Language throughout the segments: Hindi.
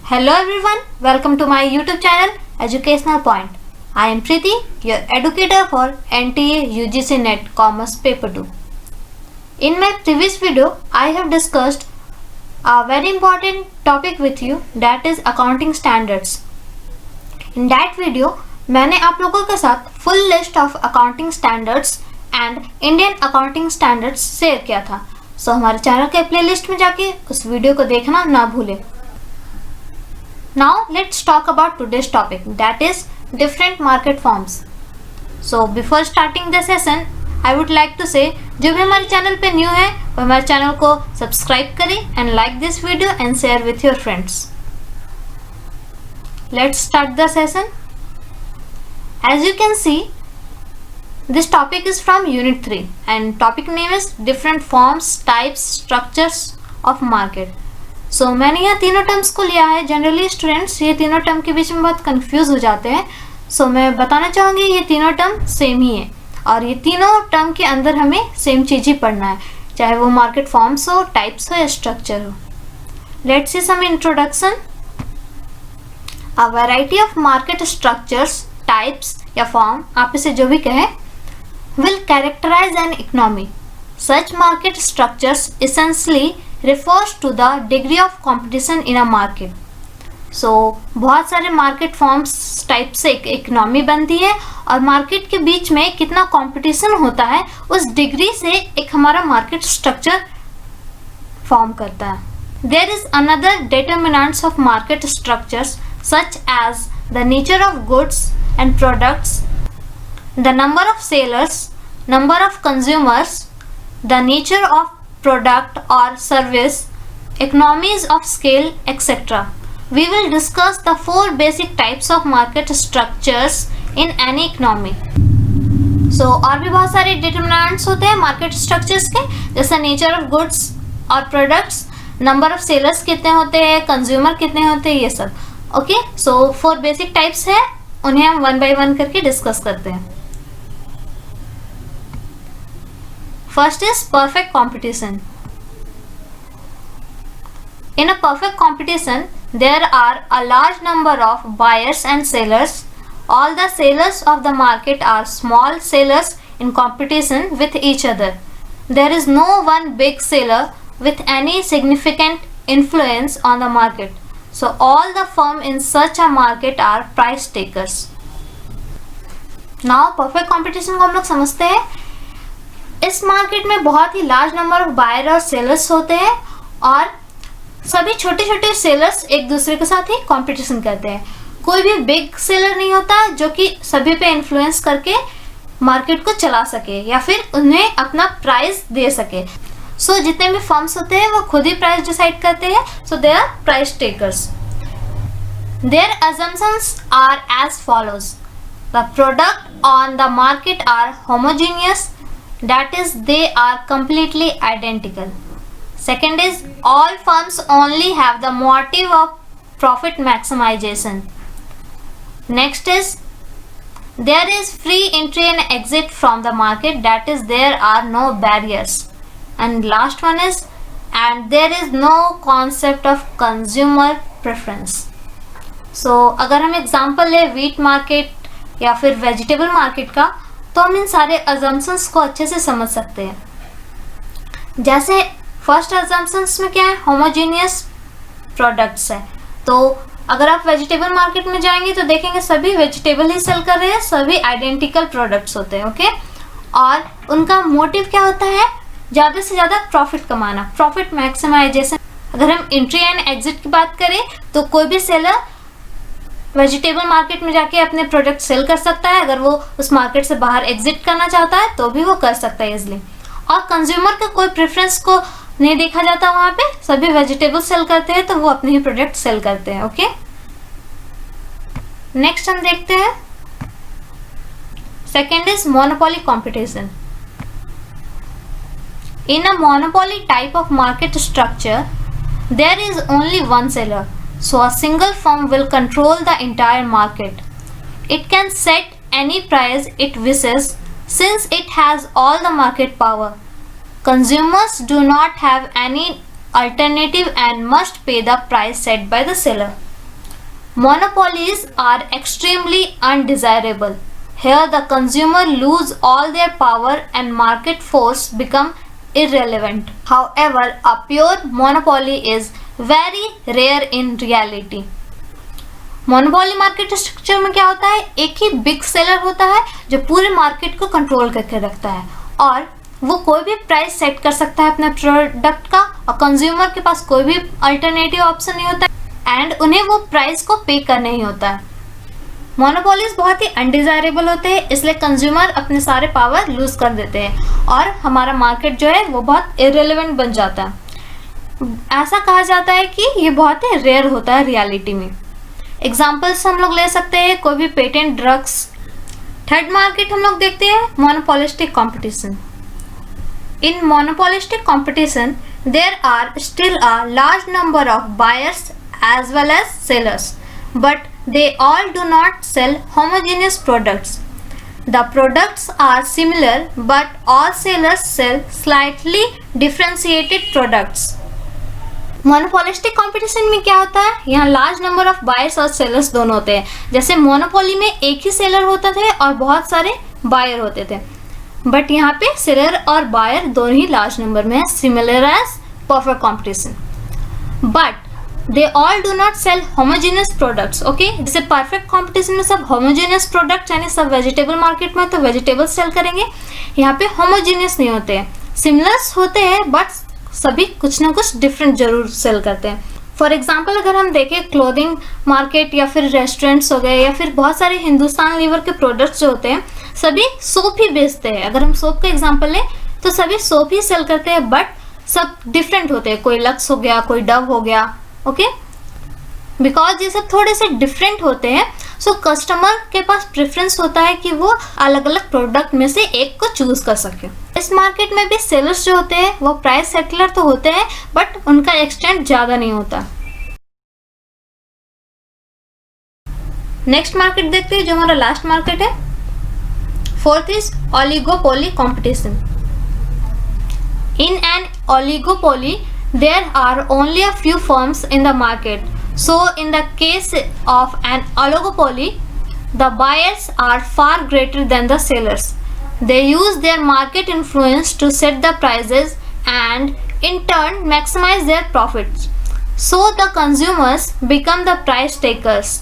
Hello everyone, welcome to my YouTube channel Educational Point. I am Preeti, your educator for NTA UGC NET Commerce Paper 2. In my previous video, I have discussed a very important topic with you, that is accounting standards. In that video, मैंने आप लोगों के साथ full list of accounting standards and Indian accounting standards share किया था. So हमारे चैनल के प्लेलिस्ट में जाके उस वीडियो को देखना ना भूलें. Now let's talk about today's topic, that is different market forms. So before starting the session, I would like to say जो भी हमारे चैनल पे न्यू है वो हमारे चैनल को सब्सक्राइब करें and like this video and share with your friends. Let's start the session. As you can see, this topic is from Unit 3 and topic name is different forms, types, structures of market. So मैंने यहाँ तीनों टर्म्स को लिया है. जनरली स्टूडेंट्स ये तीनों टर्म के बीच में बहुत कंफ्यूज हो जाते हैं. So मैं बताना चाहूँगी ये तीनों टर्म सेम ही है और ये तीनों टर्म के अंदर हमें सेम चीज़ ही पढ़ना है, चाहे वो मार्केट फॉर्म्स हो, टाइप्स हो या स्ट्रक्चर हो. Let's see some introduction. A variety of market structures, types या फॉर्म, आप इसे जो भी कहें, will characterize an economy. Such market structures essentially refers to the degree of competition in a market. So बहुत सारे मार्केट फॉर्म्स टाइप से एक इकोनॉमी बनती है और मार्केट के बीच में कितना कंपटीशन होता है उस डिग्री से एक हमारा मार्केट स्ट्रक्चर फॉर्म करता है. There is another determinants of market structures such as the nature of goods and products, the number of sellers, number of consumers, the nature of product or service, economies of scale, etc. We will discuss the four basic types of market structures in any economy. So और भी बहुत सारे determinants होते हैं मार्केट स्ट्रक्चर्स के, जैसे नेचर ऑफ गुड्स और प्रोडक्ट्स, नंबर ऑफ सेलर्स कितने होते हैं, कंज्यूमर कितने होते हैं, ये सब. ओके, सो 4 बेसिक टाइप्स है, उन्हें हम वन बाय वन करके डिस्कस करते हैं. First is perfect competition. In a perfect competition, there are a large number of buyers and sellers. All the sellers of the market are small sellers in competition with each other. There is no one big seller with any significant influence on the market. So all the firms in such a market are price takers. Now perfect competition को हम लोग समझते हैं. इस मार्केट में बहुत ही लार्ज नंबर ऑफ बायर और सेलर्स होते हैं और सभी छोटे छोटे सेलर्स एक दूसरे के साथ ही कंपटीशन करते हैं. कोई भी बिग सेलर नहीं होता जो कि सभी पे इन्फ्लुएंस करके मार्केट को चला सके या फिर उन्हें अपना प्राइस दे सके. सो जितने भी फर्म्स होते हैं वो खुद ही प्राइस डिसाइड करते हैं. So they are price takers. Their assumptions are as follows. The product on the market are homogeneous, that is they are completely identical. Second is all firms only have the motive of profit maximization. Next is there is free entry and exit from the market, that is there are no barriers. And last one is and there is no concept of consumer preference. So अगर हम एग्जांपल ले व्हीट मार्केट या फिर वेजिटेबल मार्केट का, तो हम इन सारे अजम्पशंस को अच्छे से समझ सकते हैं. जैसे फर्स्ट अजम्पशंस में क्या है, होमोजीनियस प्रोडक्ट्स है. तो अगर आप वेजिटेबल मार्केट में जाएंगे तो देखेंगे सभी वेजिटेबल ही सेल कर रहे हैं, सभी आइडेंटिकल प्रोडक्ट्स होते हैं. ओके, और उनका मोटिव क्या होता है, ज़्यादा से ज़्यादा प्रॉफिट कमाना, प्रॉफिट मैक्सिमाइजेशन. अगर हम एंट्री एंड एग्जिट की बात करें तो कोई भी सेलर वेजिटेबल मार्केट में जाके अपने प्रोडक्ट सेल कर सकता है. अगर वो उस मार्केट से बाहर एग्जिट करना चाहता है तो भी वो कर सकता है इजिली. और कंज्यूमर का कोई प्रेफरेंस को नहीं देखा जाता, वहाँ पे सभी वेजिटेबल सेल करते हैं तो वो अपने ही प्रोडक्ट सेल करते हैं. ओके, नेक्स्ट हम देखते हैं. Second is monopoly competition. In a monopoly type of market structure there is only one seller. So a single firm will control the entire market. It can set any price it wishes since it has all the market power. Consumers do not have any alternative and must pay the price set by the seller. Monopolies are extremely undesirable. Here the consumer lose all their power and market force become irrelevant. However, a pure monopoly is very rare in reality. Monopoly market structure में क्या होता है, एक ही बिग सेलर होता है जो पूरे मार्केट को कंट्रोल करके रखता है और वो कोई भी प्राइस सेट कर सकता है अपने प्रोडक्ट का और कंज्यूमर के पास कोई भी अल्टरनेटिव ऑप्शन नहीं होता है एंड उन्हें वो प्राइस को पे करना ही होता है। मोनोपोलीज बहुत ही अनडिजायरेबल होते हैं, इसलिए कंज्यूमर अपने सारे पावर लूज कर देते हैं और हमारा मार्केट जो है वो बहुत इररिलेवेंट बन जाता है। ऐसा कहा जाता है कि ये बहुत ही रेयर होता है रियलिटी में। एग्जाम्पल्स हम लोग ले सकते हैं कोई भी पेटेंट, ड्रग्स। थर्ड मार्केट हम लोग देखते हैं monopolistic competition. In monopolistic competition there are still a large number of buyers as well as sellers, but they all do not sell homogeneous products. The products are similar, but all sellers sell slightly differentiated products. Monopolistic competition में क्या होता है, यहाँ लार्ज नंबर ऑफ बायर्स और सेलर्स दोनों होते हैं। जैसे मोनोपोली में एक ही सेलर होता थे और बहुत सारे बायर होते थे, बट यहाँ पे सेलर और बायर दोनों ही लार्ज नंबर में है, similar as perfect competition. But they all do not sell homogeneous products. Okay, जैसे परफेक्ट कंपटीशन में सब होमोजेनियस प्रोडक्ट्स यानी सब वेजिटेबल मार्केट में तो वेजिटेबल सेल करेंगे, यहाँ पे होमोजेनियस नहीं होते हैं, सिमिलर्स होते हैं बट सभी कुछ ना कुछ डिफरेंट जरूर सेल करते हैं। फॉर एग्जाम्पल अगर हम देखें क्लोथिंग मार्केट या फिर रेस्टोरेंट्स हो गए या फिर बहुत सारे हिंदुस्तान लीवर के प्रोडक्ट्स जो होते हैं सभी सोप ही बेचते हैं। अगर हम सोप का एग्जाम्पल लें तो सभी सोप ही सेल करते हैं बट सब डिफरेंट होते हैं, कोई लक्स हो गया, कोई डव हो गया। ओके, बिकॉज ये सब थोड़े से डिफरेंट होते हैं सो कस्टमर के पास प्रेफरेंस होता है कि वो अलग अलग प्रोडक्ट में से एक को चूज कर सके। इस मार्केट में भी सेलर्स जो होते हैं वो प्राइस सेटलर तो होते हैं बट उनका एक्सटेंट ज्यादा नहीं होता। नेक्स्ट मार्केट देखते हैं जो हमारा लास्ट मार्केट है। Fourth is oligopoly competition. In an oligopoly there are only a few firms in the market. So in the case of an oligopoly, the buyers are far greater than the sellers. They use their market influence to set the prices and in turn maximize their profits. So the consumers become the price takers.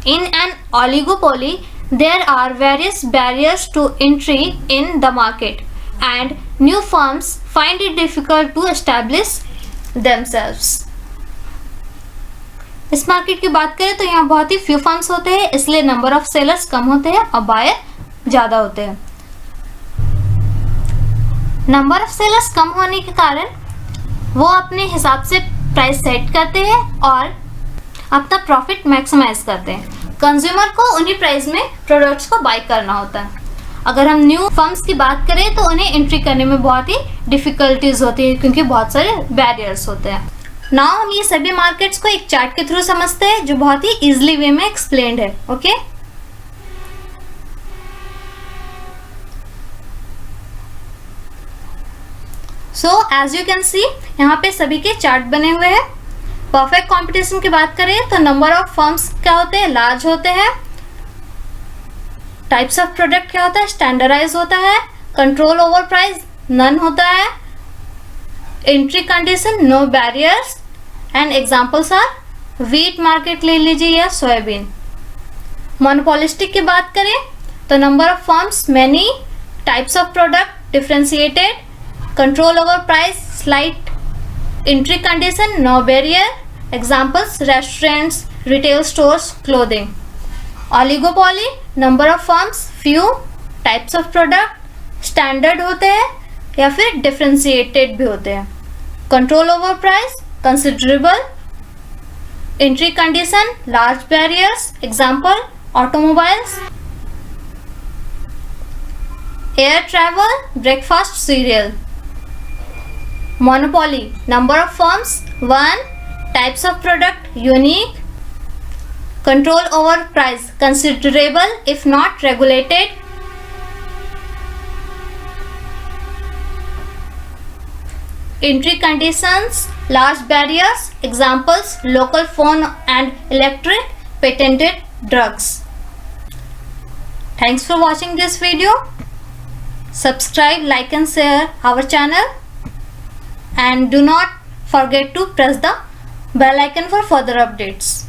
In an oligopoly, there are various barriers to entry in the market and new firms find it difficult to establish themselves. इस मार्केट की बात करें तो यहाँ बहुत ही फ्यू फर्म्स होते हैं, इसलिए नंबर ऑफ सेलर्स कम होते हैं और बायर ज्यादा होते हैं। नंबर ऑफ सेलर्स कम होने के कारण वो अपने हिसाब से प्राइस सेट करते हैं और अपना प्रॉफिट मैक्सिमाइज करते हैं। कंज्यूमर को उन्हीं प्राइस में प्रोडक्ट्स को बाय करना होता है। अगर हम न्यू फर्म्स की बात करें तो उन्हें एंट्री करने में बहुत ही डिफिकल्टीज होती है क्योंकि बहुत सारे बैरियर्स होते हैं। नाउ हम ये सभी मार्केट्स को एक चार्ट के थ्रू समझते हैं जो बहुत ही इजीली वे में एक्सप्लेन्ड है। Okay, so as you can see यहाँ पे सभी के चार्ट बने हुए हैं। परफेक्ट कंपटीशन की बात करें तो नंबर ऑफ फर्म्स क्या होते हैं, लार्ज होते हैं। टाइप्स ऑफ प्रोडक्ट क्या होता है, स्टैंडर्डाइज होता है। कंट्रोल ओवर प्राइस नन होता है। Entry condition no barriers and examples are wheat market ले लीजिए या सोयाबीन। मोनोपोलिस्टिक की बात करें तो number of firms many, types of product differentiated, control over price slight, entry condition no barrier, examples restaurants, retail stores, clothing. Oligopoly number of firms few, types of product standard होते हैं या फिर डिफरेंशिएटेड भी होते हैं। Control over price considerable, entry condition large barriers, example automobiles, air travel, breakfast cereal. Monopoly number of firms 1, types of product unique, control over price considerable if not regulated, entry conditions large barriers, examples local phone and electric, patented drugs. Thanks for watching this video. Subscribe, like and share our channel, and do not forget to press the bell icon for further updates.